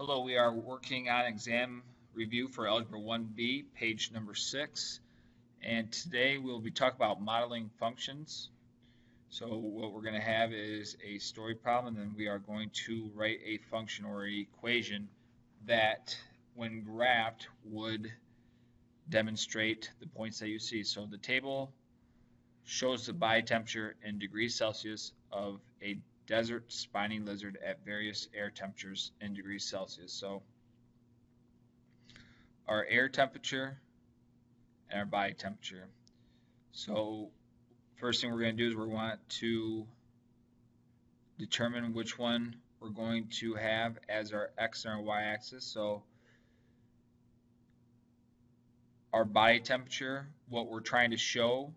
Hello, we are working on exam review for Algebra 1B, page number 6. And today we'll be talking about modeling functions. So what we're going to have is a story problem, and then we are going to write a function or equation that, when graphed, would demonstrate the points that you see. So the table shows the body temperature in degrees Celsius of a desert spiny lizard at various air temperatures in degrees Celsius. So our air temperature and our body temperature. So first thing we're going to do is we want to determine which one we're going to have as our x and our y axis. So our body temperature, what we're trying to show,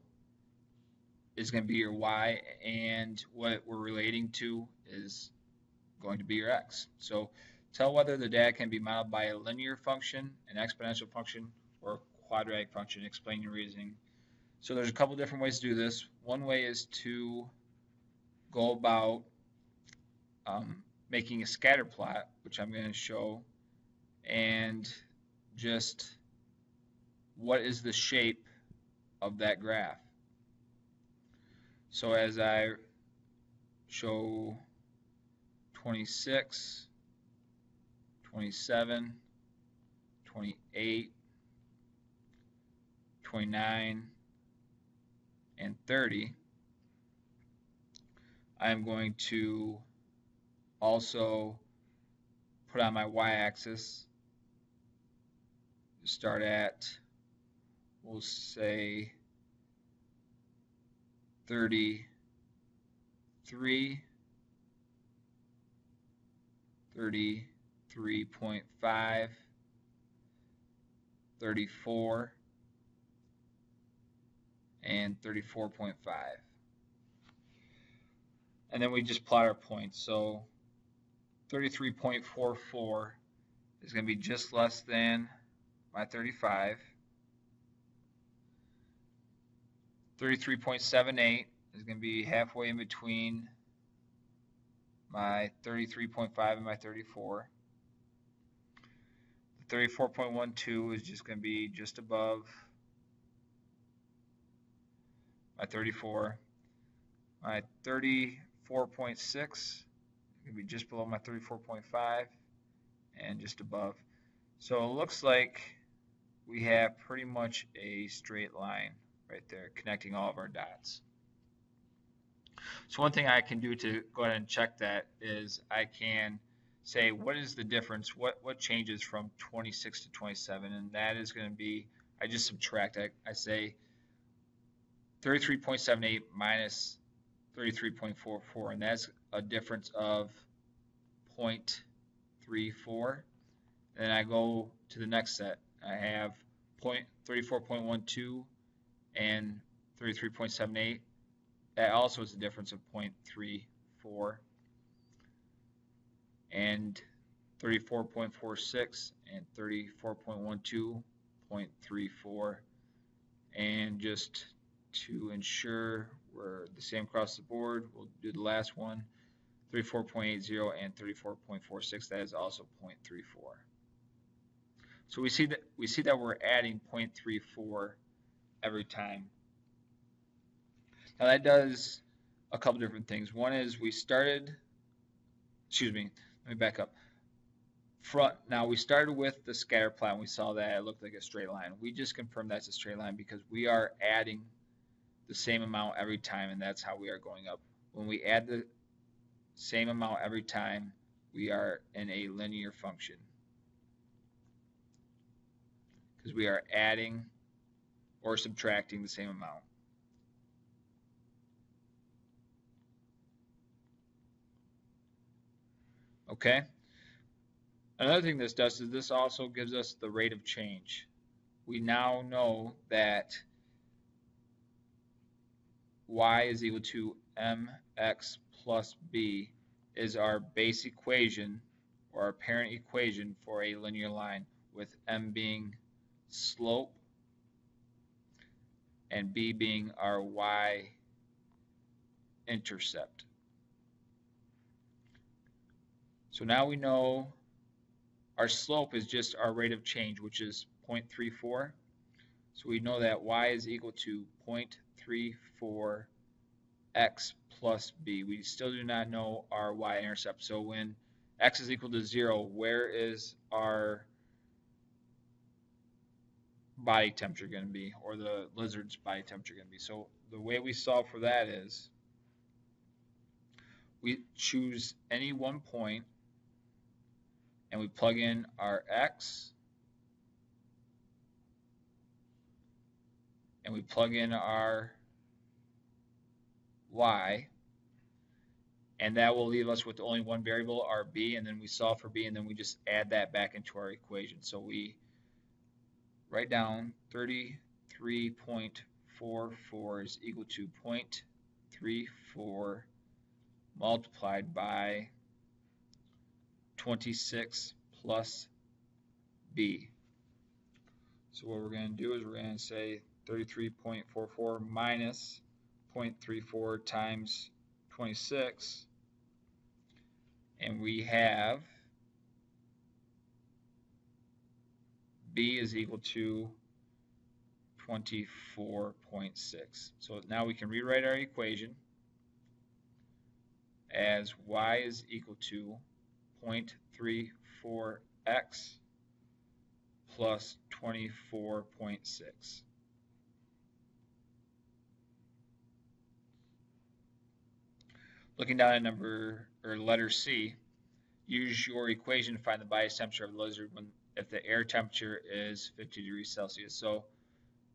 is going to be your y, and what we're relating to is going to be your x. So tell whether the data can be modeled by a linear function, an exponential function, or a quadratic function. Explain your reasoning. So there's a couple different ways to do this. One way is to go about making a scatter plot, which I'm going to show, and just what is the shape of that graph. So as I show 26, 27, 28, 29, and 30, I'm going to also put on my y-axis, start at, we'll say, 33, 33.5, 34, and 34.5. And then we just plot our points. So 33.44 is going to be just less than my 35. 33.78 is going to be halfway in between my 33.5 and my 34. The 34.12 is just going to be just above my 34. My 34.6 is going to be just below my 34.5 and just above. So it looks like we have pretty much a straight line right there connecting all of our dots. So one thing I can do to go ahead and check that is I can say, what is the difference? What changes from 26 to 27? And that is going to be, I just subtract. I say 33.78 minus 33.44, and that's a difference of 0.34. Then I go to the next set. I have 34.12 and 33.78. That also is a difference of 0.34. And 34.46 and 34.12, 0.34. And just to ensure we're the same across the board, we'll do the last one, 34.80 and 34.46. That is also 0.34. So we see that we're adding 0.34 every time. Now that does a couple different things. One is we started, let me back up. Now we started with the scatter plot and we saw that it looked like a straight line. We just confirmed that's a straight line because we are adding the same amount every time, and that's how we are going up. When we add the same amount every time, we are in a linear function because we are adding or subtracting the same amount. Okay. Another thing this does is this also gives us the rate of change. We now know that y is equal to mx plus b is our base equation or our parent equation for a linear line, with m being slope and b being our y-intercept. So now we know Our slope is just our rate of change, which is 0.34. So we know that y is equal to 0.34 x plus b. We still do not know our y-intercept. So when x is equal to 0, where is our body temperature going to be, or the lizard's body temperature going to be? So the way we solve for that is we choose any one point and we plug in our x and we plug in our y, and that will leave us with only one variable, our b, and then we solve for b, and then we just add that back into our equation. So we write down 33.44 is equal to 0.34 multiplied by 26 plus b. So what we're going to do is we're going to say 33.44 minus 0.34 times 26, and we have b is equal to 24.6. So now we can rewrite our equation as y is equal to 0.34x plus 24.6. Looking down at letter C, use your equation to find the body temperature of the lizard if the air temperature is 50 degrees Celsius. So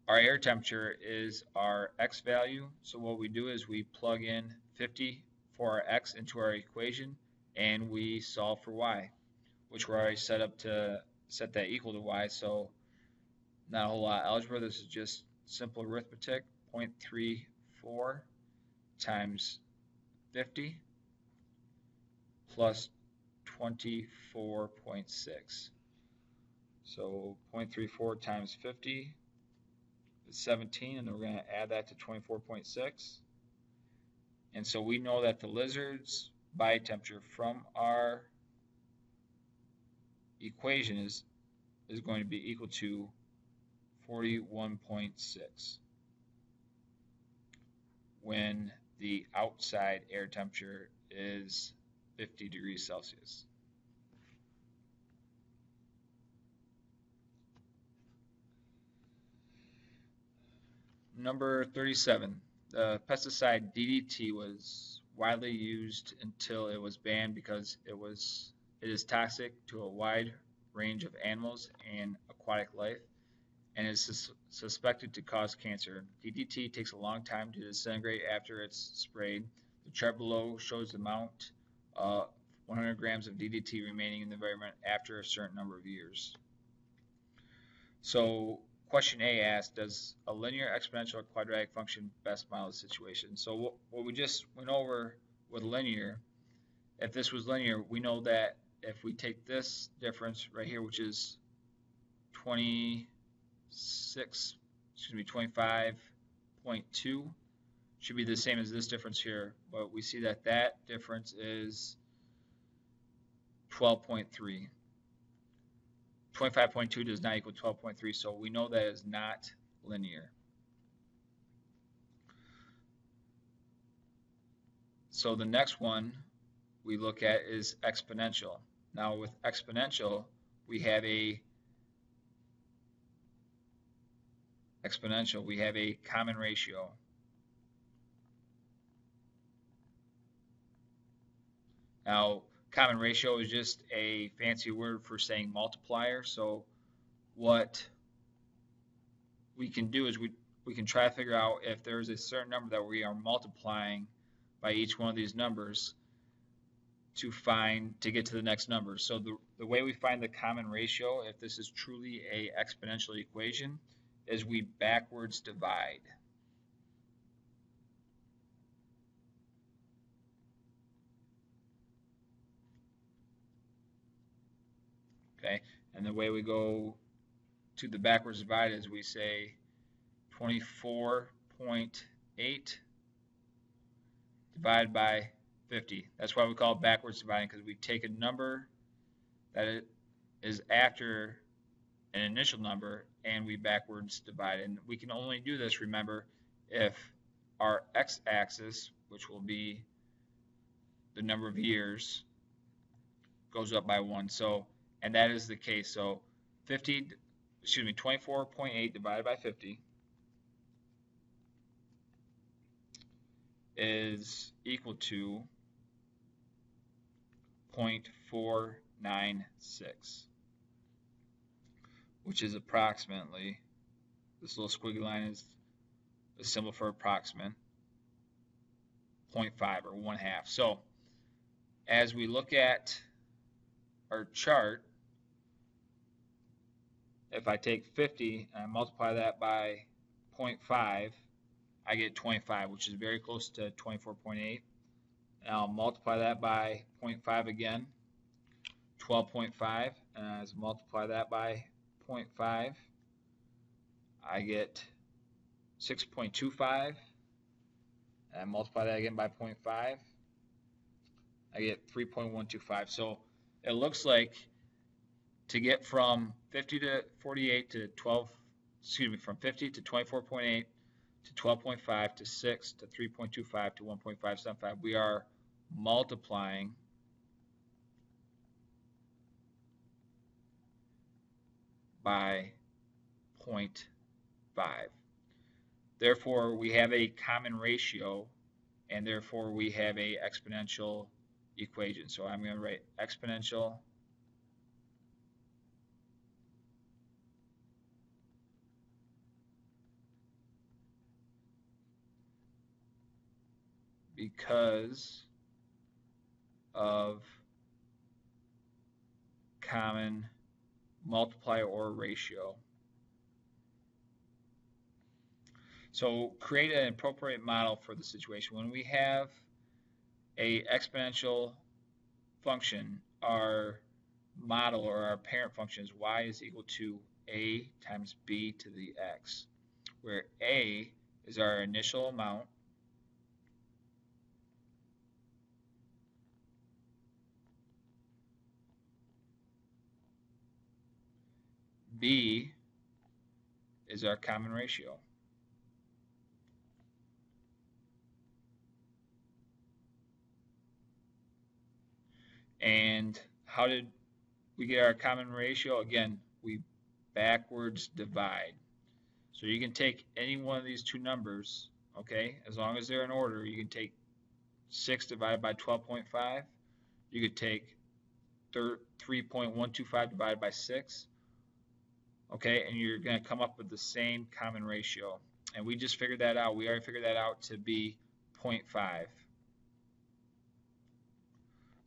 our air temperature is our x value. So what we do is we plug in 50 for our x into our equation, and we solve for y, which we're already set up to set that equal to y. So not a whole lot of algebra. This is just simple arithmetic. 0.34 times 50 plus 24.6. So 0.34 times 50 is 17, and then we're going to add that to 24.6. And so we know that the lizard's body temperature from our equation is going to be equal to 41.6 when the outside air temperature is 50 degrees Celsius. Number 37. The pesticide DDT was widely used until it was banned because it is toxic to a wide range of animals and aquatic life, and is suspected to cause cancer. DDT takes a long time to disintegrate after it's sprayed. The chart below shows the amount of 100 grams of DDT remaining in the environment after a certain number of years. So question A asks, does a linear, exponential, or quadratic function best model the situation? So what we just went over with linear, if this was linear, we know that if we take this difference right here, which is 25.2, should be the same as this difference here, but we see that that difference is 12.3. 25.2 does not equal 12.3, so we know that is not linear. So the next one we look at is exponential. Now with exponential, we have a common ratio. Now, common ratio is just a fancy word for saying multiplier. So what we can do is we can try to figure out if there's a certain number that we are multiplying by each one of these numbers to get to the next number. So the way we find the common ratio, if this is truly a exponential equation, is we backwards divide. Okay, and the way we go to the backwards divide is we say 24.8 divided by 50. That's why we call it backwards dividing, because we take a number that is after an initial number and we backwards divide. And we can only do this, remember, if our x-axis, which will be the number of years, goes up by 1. So, and that is the case. So 24.8 divided by 50 is equal to 0.496, which is approximately, this little squiggly line is a symbol for approximate, 0.5 or 1/2. So as we look at our chart, if I take 50 and I multiply that by 0.5, I get 25, which is very close to 24.8. And I'll multiply that by 0.5 again, 12.5. And as I multiply that by 0.5, I get 6.25. And I multiply that again by 0.5, I get 3.125. So it looks like to get from 50 to 48 to 12, from 50 to 24.8 to 12.5 to 6 to 3.25 to 1.575, we are multiplying by 0.5. Therefore, we have a common ratio, and therefore we have a exponential equation. So I'm going to write exponential because of common multiplier or ratio. So create an appropriate model for the situation. When we have a exponential function, our model or our parent function is y is equal to a times b to the x, where a is our initial amount, b is our common ratio. And how did we get our common ratio? Again, we backwards divide. So you can take any one of these two numbers, okay, as long as they're in order. You can take 6 divided by 12.5. You could take 3.125 divided by 6, okay, and you're going to come up with the same common ratio. And we just figured that out. We already figured that out to be 0.5.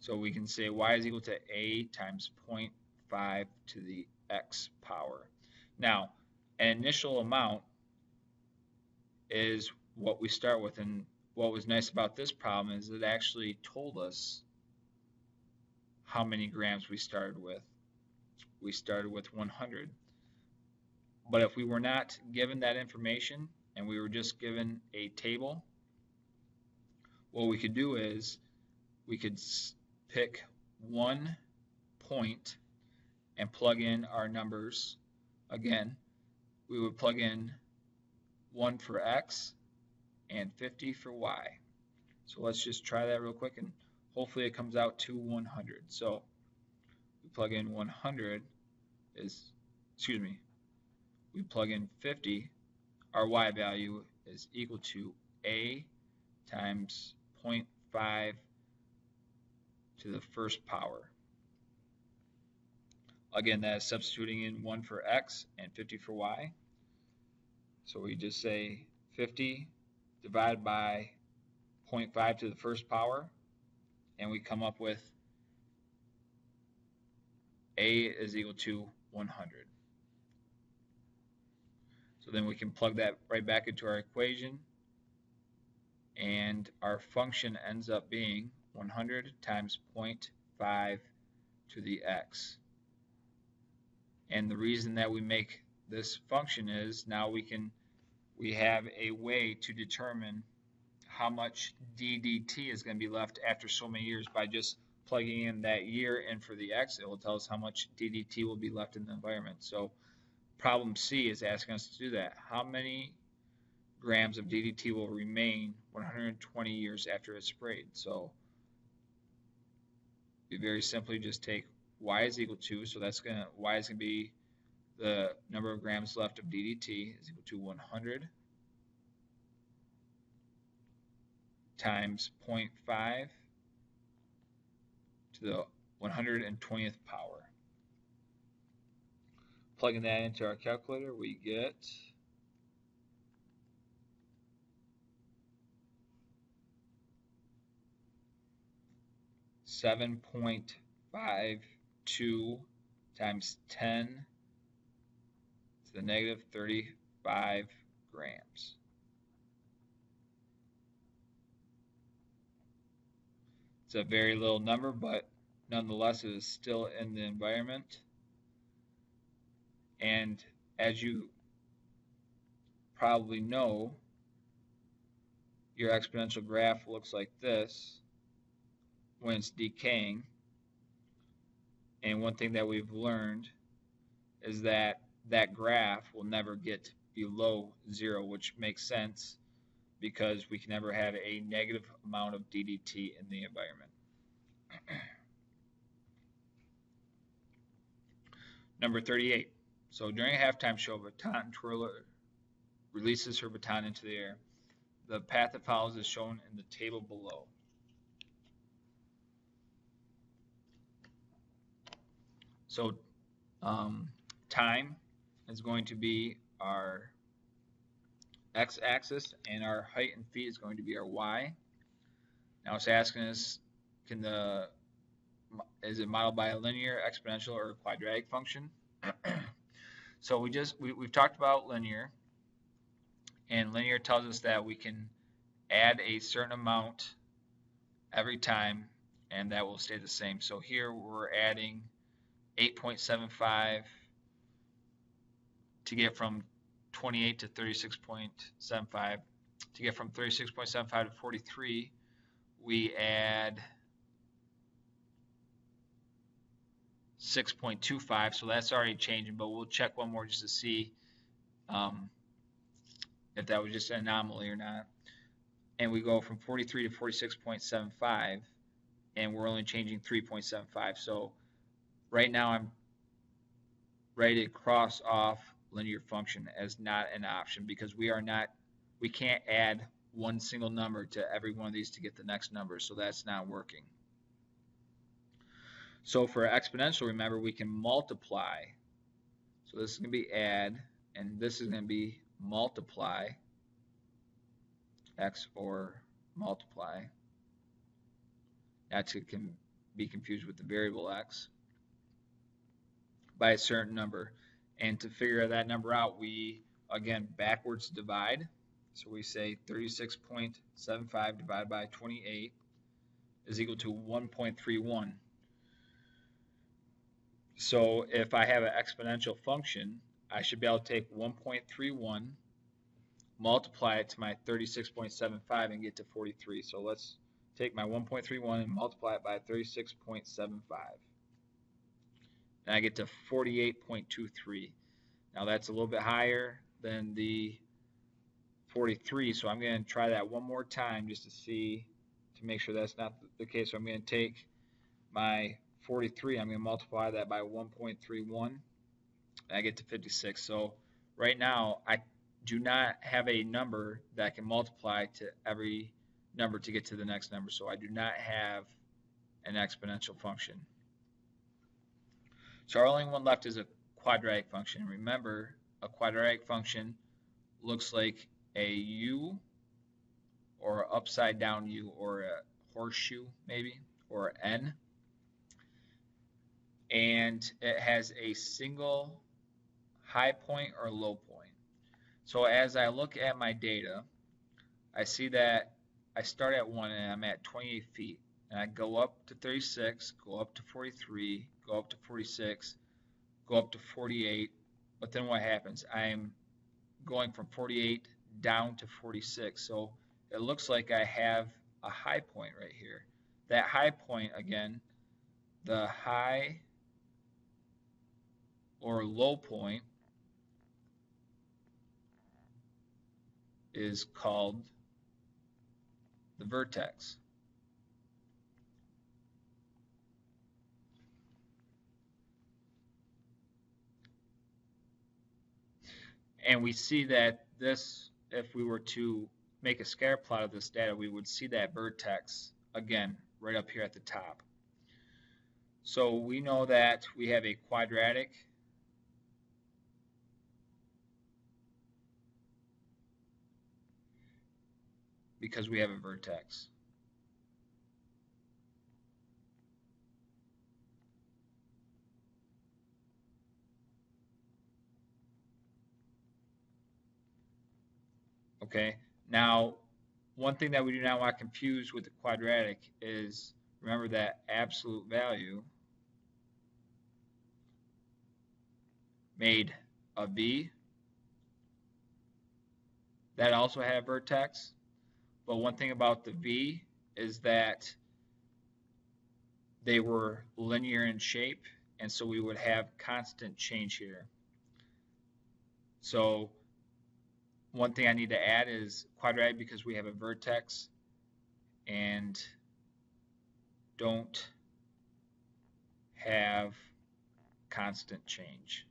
So we can say y is equal to a times 0.5 to the x power. Now, an initial amount is what we start with, and what was nice about this problem is it actually told us how many grams we started with. We started with 100. But if we were not given that information and we were just given a table, what we could do is we could pick one point and plug in our numbers. Again, we would plug in 1 for x and 50 for y. So let's just try that real quick, and hopefully it comes out to 100. So we plug in 100 is, we plug in 50, our y value is equal to a times 0.5 to the first power. Again, that is substituting in 1 for x and 50 for y. So we just say 50 divided by 0.5 to the first power, and we come up with a is equal to 100. So then we can plug that right back into our equation, and our function ends up being 100 times 0.5 to the x. And the reason that we make this function is now we have a way to determine how much d dt is going to be left after so many years by just plugging in that year in for the x, it will tell us how much DDT will be left in the environment. So problem C is asking us to do that. How many grams of DDT will remain 120 years after it's sprayed? So we very simply just take y is equal to, so that's going to, y is going to be the number of grams left of DDT is equal to 100 times 0.5 to the 120th power. Plugging that into our calculator, we get 7.52 times 10 to the negative 35 grams. It's a very little number, but nonetheless it is still in the environment. And as you probably know, your exponential graph looks like this when it's decaying. And one thing that we've learned is that that graph will never get below 0, which makes sense because we can never have a negative amount of DDT in the environment. Number 38. So during a halftime show, a baton twirler releases her baton into the air. The path it follows is shown in the table below. So time is going to be our x-axis, and our height and feet is going to be our y. Now it's asking us, is it modeled by a linear, exponential, or a quadratic function? So we've talked about linear, and linear tells us that we can add a certain amount every time, and that will stay the same. So here we're adding 8.75 to get from 28 to 36.75. To get from 36.75 to 43, we add 6.25, so that's already changing, but we'll check one more just to see if that was just an anomaly or not. And we go from 43 to 46.75, and we're only changing 3.75. So right now I'm ready to cross off linear function as not an option because we can't add one single number to every one of these to get the next number, so that's not working. So for exponential, remember, we can multiply. So this is going to be add, and this is going to be multiply, x or multiply. Not to be confused with the variable x, by a certain number. And to figure that number out, we, again, backwards divide. So we say 36.75 divided by 28 is equal to 1.31. So if I have an exponential function, I should be able to take 1.31, multiply it to my 36.75 and get to 43. So let's take my 1.31 and multiply it by 36.75. And I get to 48.23. Now that's a little bit higher than the 43, so I'm going to try that one more time just to make sure that's not the case. So I'm going to take my 43, I'm going to multiply that by 1.31, and I get to 56. So right now, I do not have a number that can multiply to every number to get to the next number, so I do not have an exponential function. So our only one left is a quadratic function. Remember, a quadratic function looks like a U or an upside down U or a horseshoe maybe, or N. And it has a single high point or low point. So as I look at my data, I see that I start at 1 and I'm at 28 feet. And I go up to 36, go up to 43, go up to 46, go up to 48. But then what happens? I'm going from 48 down to 46. So it looks like I have a high point right here. That high point, again, the high or low point is called the vertex. And we see that this, if we were to make a scatter plot of this data, we would see that vertex again right up here at the top. So we know that we have a quadratic because we have a vertex. Okay, now one thing that we do not want to confuse with the quadratic is, remember that absolute value made a V that also had a vertex. But one thing about the V is that they were linear in shape, and so we would have constant change here. So one thing I need to add is quadratic because we have a vertex and don't have constant change.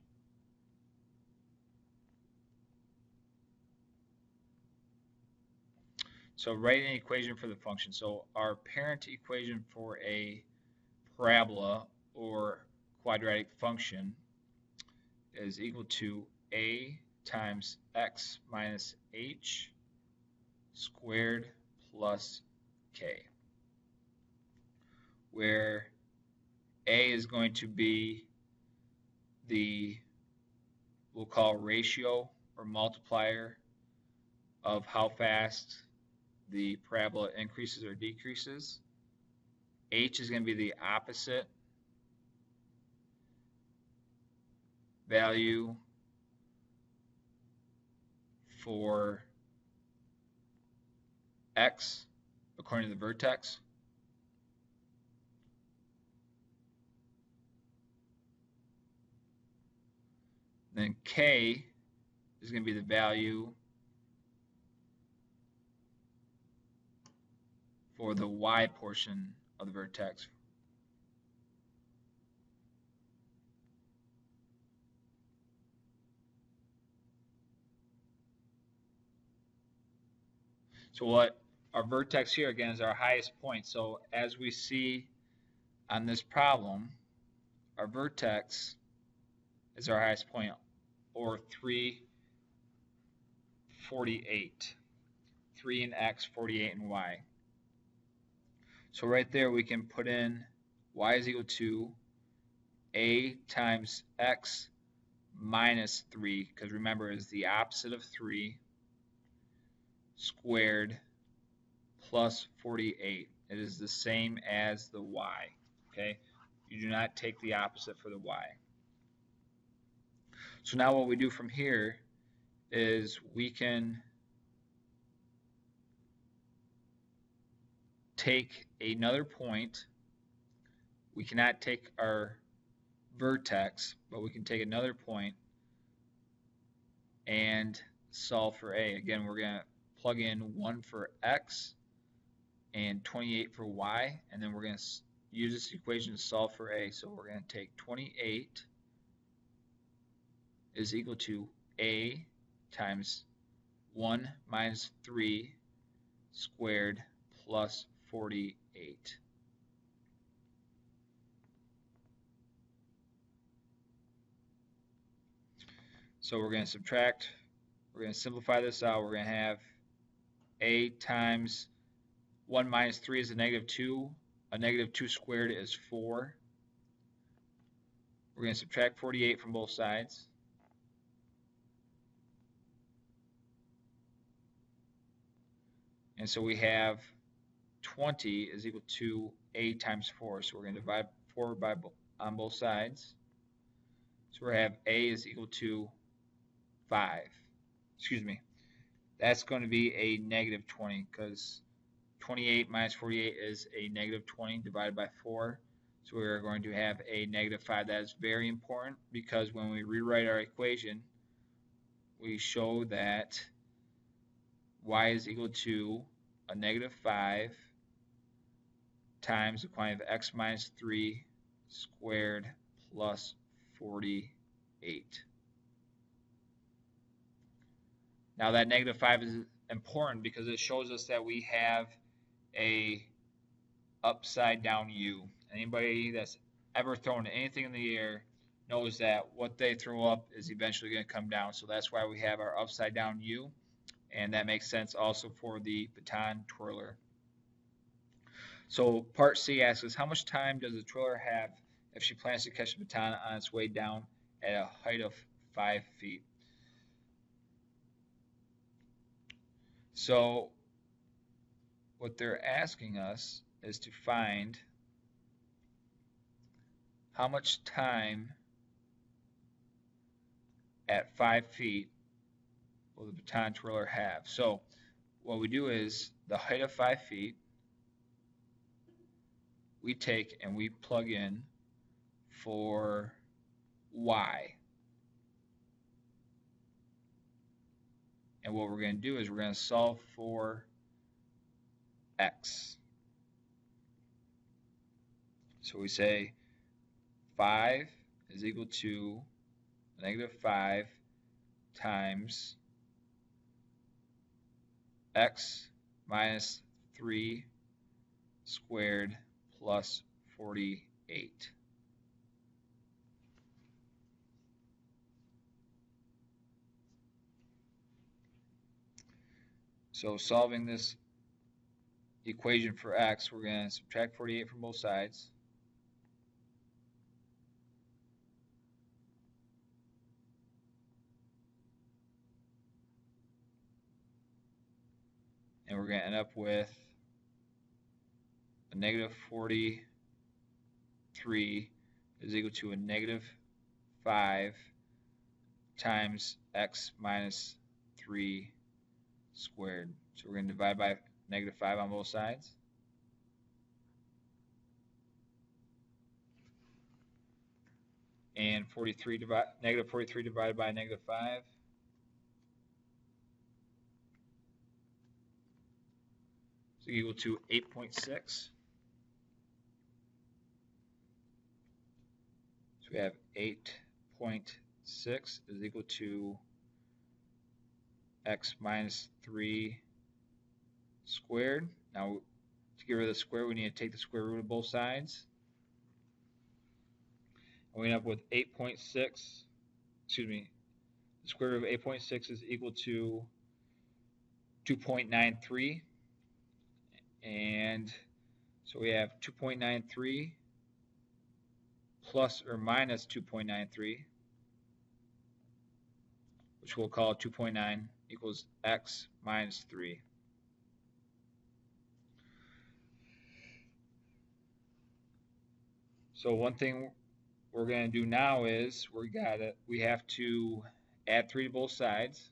So write an equation for the function. So our parent equation for a parabola or quadratic function is equal to a times x minus h squared plus k, where a is going to be the, we'll call ratio or multiplier of how fast the parabola increases or decreases. H is going to be the opposite value for x according to the vertex. Then k is going to be the value for the y portion of the vertex. So what our vertex here again is our highest point. So as we see on this problem, our vertex is our highest point, or 348. 3 in x, 48 in y. So right there we can put in y is equal to a times x minus 3, because remember it's the opposite of 3, squared plus 48. It is the same as the y. Okay, you do not take the opposite for the y. So now what we do from here is we can take another point. We cannot take our vertex, but we can take another point and solve for a. Again, we're going to plug in 1 for x and 28 for y, and then we're going to use this equation to solve for a. So we're going to take 28 is equal to a times 1 minus 3 squared plus 48. So we're going to subtract, we're going to simplify this out. We're going to have a times 1 minus 3 is a negative 2. A negative 2 squared is 4. We're going to subtract 48 from both sides. And so we have 20 is equal to a times 4. So we're going to divide 4 on both sides. So we have a is equal to 5. Excuse me. That's going to be a negative 20 because 28 minus 48 is a negative 20 divided by 4. So we're going to have a -5. That is very important because when we rewrite our equation, we show that y is equal to a -5 times the quantity of x minus 3 squared plus 48. Now that -5 is important because it shows us that we have a upside down u. Anybody that's ever thrown anything in the air knows that what they throw up is eventually going to come down. So that's why we have our upside down u, and that makes sense also for the baton twirler. So part C asks us, how much time does the twirler have if she plans to catch the baton on its way down at a height of 5 feet? So what they're asking us is to find how much time at 5 feet will the baton twirler have. So what we do is the height of 5 feet, we take and we plug in for y. And what we're going to do is we're going to solve for x. So we say 5 is equal to -5 times x minus 3 squared plus 48. So solving this equation for x, we're going to subtract 48 from both sides. And we're going to end up with a -43 is equal to a -5 times x minus 3 squared. So we're going to divide by -5 on both sides. And -43 divided by -5 is equal to 8.6. So we have 8.6 is equal to x minus 3 squared. Now, to get rid of the square, we need to take the square root of both sides. And we end up with 8.6, excuse me, the square root of 8.6 is equal to 2.93. And so we have 2.93 plus or minus 2.93, which we'll call 2.9 equals x minus 3. So one thing we're going to do now is we have to add 3 to both sides.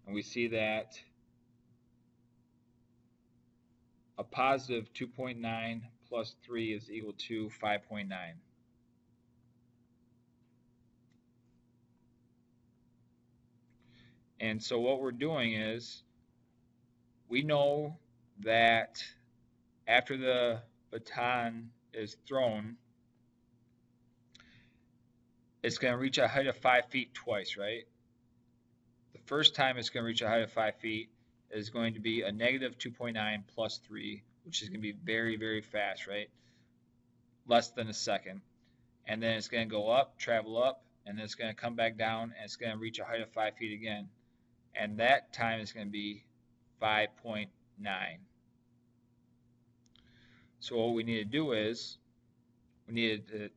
And we see that a positive 2.9 plus 3 is equal to 5.9. And so what we're doing is we know that after the baton is thrown, it's going to reach a height of 5 feet twice, right? The first time it's going to reach a height of 5 feet is going to be a -2.9 plus 3, which is going to be very, very fast, right? Less than a second. And then it's going to go up, travel up, and then it's going to come back down, and it's going to reach a height of 5 feet again. And that time is going to be 5.9. So what we need to do is we need to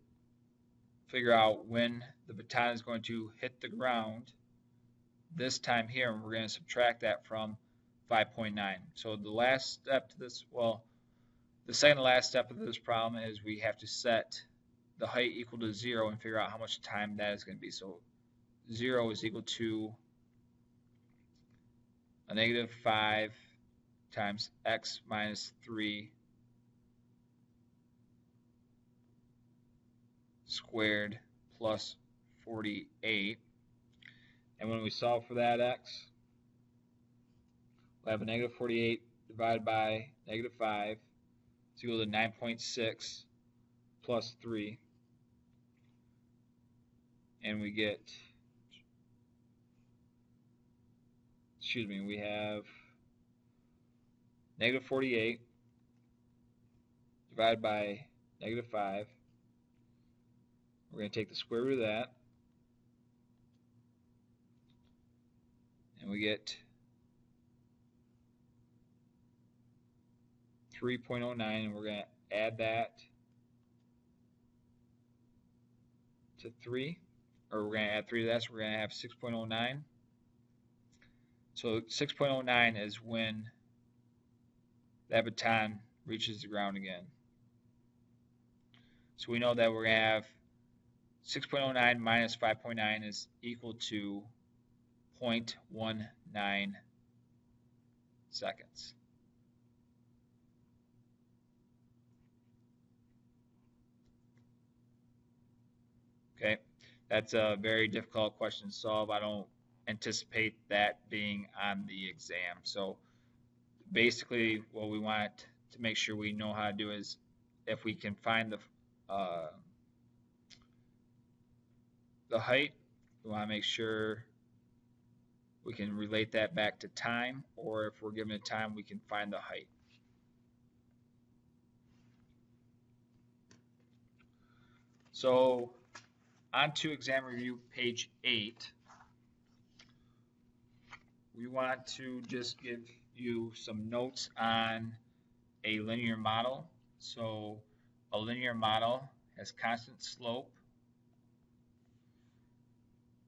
figure out when the baton is going to hit the ground this time here, and we're going to subtract that from 5.9. So the last step to this, well, the second to last step of this problem is we have to set the height equal to 0 and figure out how much time that is going to be. So 0 is equal to a -5 times x minus 3 squared plus 48. And when we solve for that x, we'll have a negative 48 divided by negative 5 is equal to 9.6 plus 3. And we get, we have negative 48 divided by negative 5. We're going to take the square root of that. And we get 3.09, and we're going to add that to 3. Or we're going to add 3 to that, so we're going to have 6.09. So 6.09 is when that baton reaches the ground again. So we know that we're going to have 6.09 minus 5.9 is equal to 0.19 seconds. Okay, that's a very difficult question to solve. I don't anticipate that being on the exam. So basically what we want to make sure we know how to do is if we can find the height, we want to make sure we can relate that back to time, or if we're given a time, we can find the height. So on to exam review page 8. We want to just give you some notes on a linear model. So a linear model has constant slope.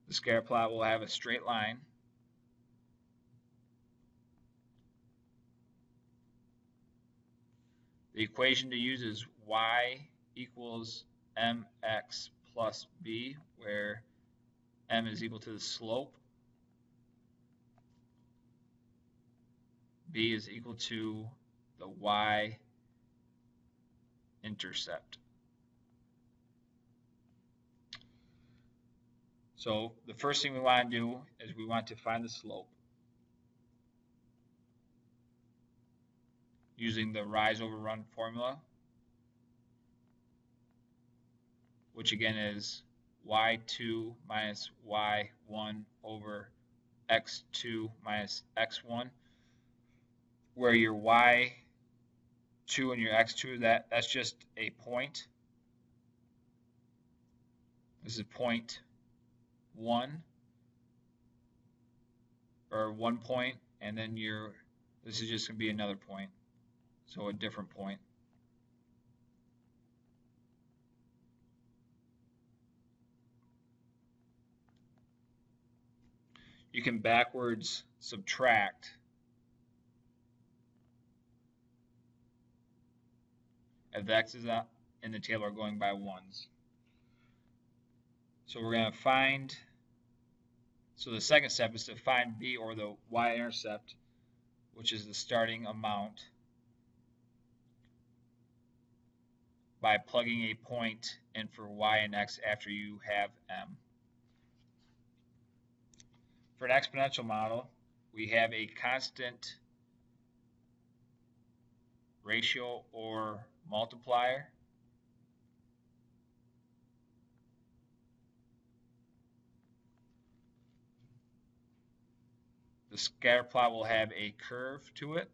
The scatter plot will have a straight line. The equation to use is y equals mx plus b, where m is equal to the slope, b is equal to the y-intercept. So the first thing we want to do is we want to find the slope using the rise over run formula, which again is y2 minus y1 over x2 minus x1, where your y2 and your x2, that's just a point. This is point 1, or 1 point, and then this is just going to be another point, so a different point. You can backwards subtract if the x's in the table are going by ones. So we're going to find, so the second step is to find b, or the y-intercept, which is the starting amount, by plugging a point in for y and x after you have m. For an exponential model, we have a constant ratio or multiplier. The scatter plot will have a curve to it.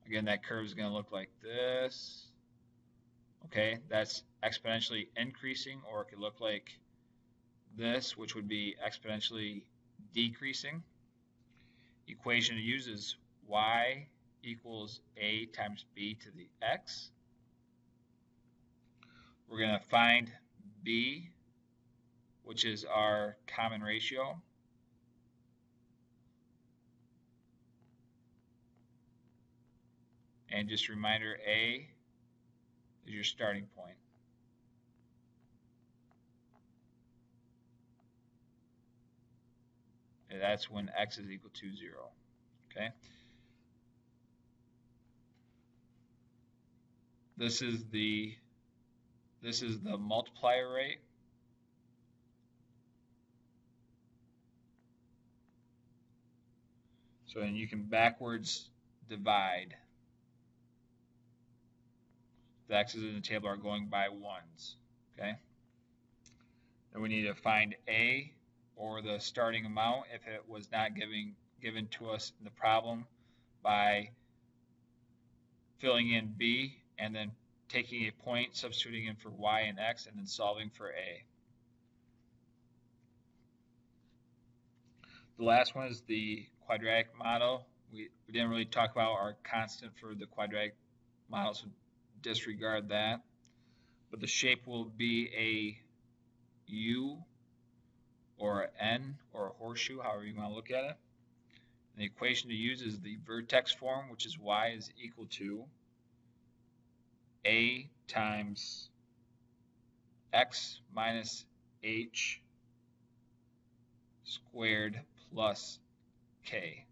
Again, that curve is going to look like this. Okay, that's exponentially increasing, or it could look like this, which would be exponentially decreasing. Equation to use is y equals a times b to the x. We're going to find b, which is our common ratio. And just a reminder, a is your starting point. And that's when x is equal to 0. Okay. This is the multiplier rate. So then you can backwards divide. The x's in the table are going by ones. Okay. Then we need to find A, or the starting amount, if it was not given to us in the problem, by filling in B and then taking a point, substituting in for y and x, and then solving for A. The last one is the quadratic model. We didn't really talk about our constant for the quadratic model, so disregard that. But the shape will be a U or an N or a horseshoe, however you want to look at it. And the equation to use is the vertex form, which is y is equal to a times x minus h squared plus k.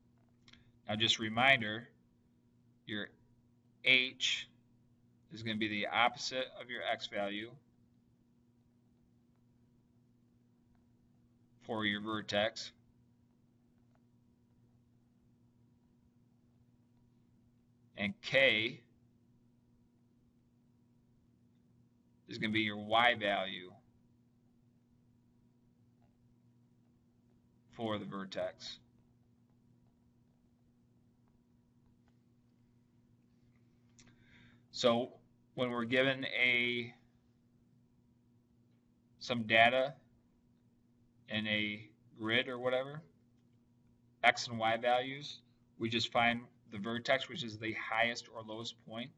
Now just a reminder, your h is going to be the opposite of your x value for your vertex. And k is going to be your y value for the vertex. So when we're given some data in a grid or whatever, x and y values, we just find the vertex, which is the highest or lowest point.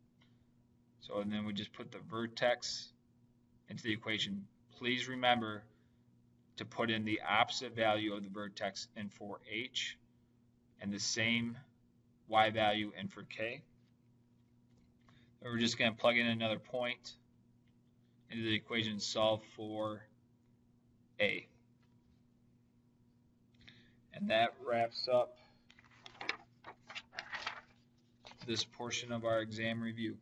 So and then we just put the vertex into the equation. Please remember to put in the opposite value of the vertex in for h and the same y value in for k. And we're just going to plug in another point into the equation and solve for a. And that wraps up this portion of our exam review.